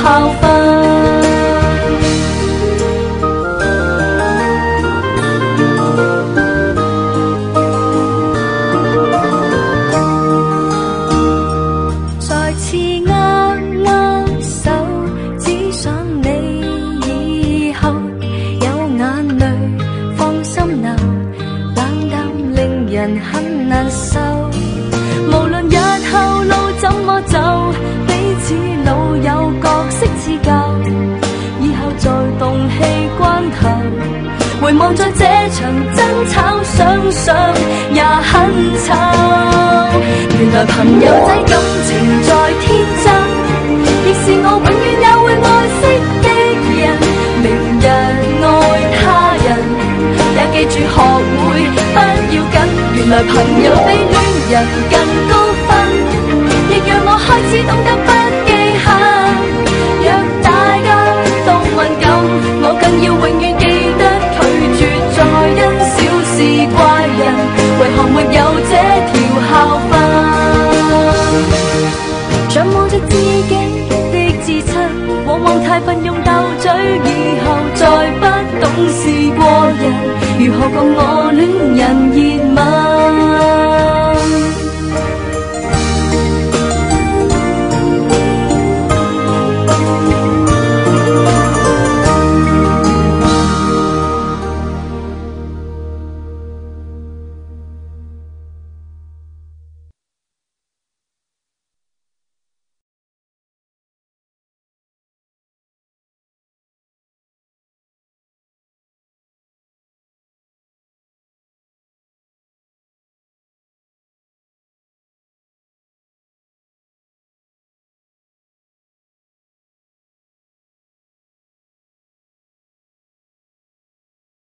校訓。再次握握手，只想你以後有眼淚放心流，冷淡令人很難受。無論日後路怎麼走，彼此老友角色似舊，以後在動氣關頭，回望在這場爭吵，想想也很醜。原來朋友仔感情再天真，亦是我永遠也會愛惜的人。明日愛他人，也記住學會不要緊。原來朋友比戀人更高分，亦讓我開始懂得不記恨。若大家都敏感，我更要永遠記得拒絕再因小事怪人，為何沒有這條校訓？像望着自己的至親，往往太笨用鬥嘴，以後再不懂事過人，如何共我戀人熱吻？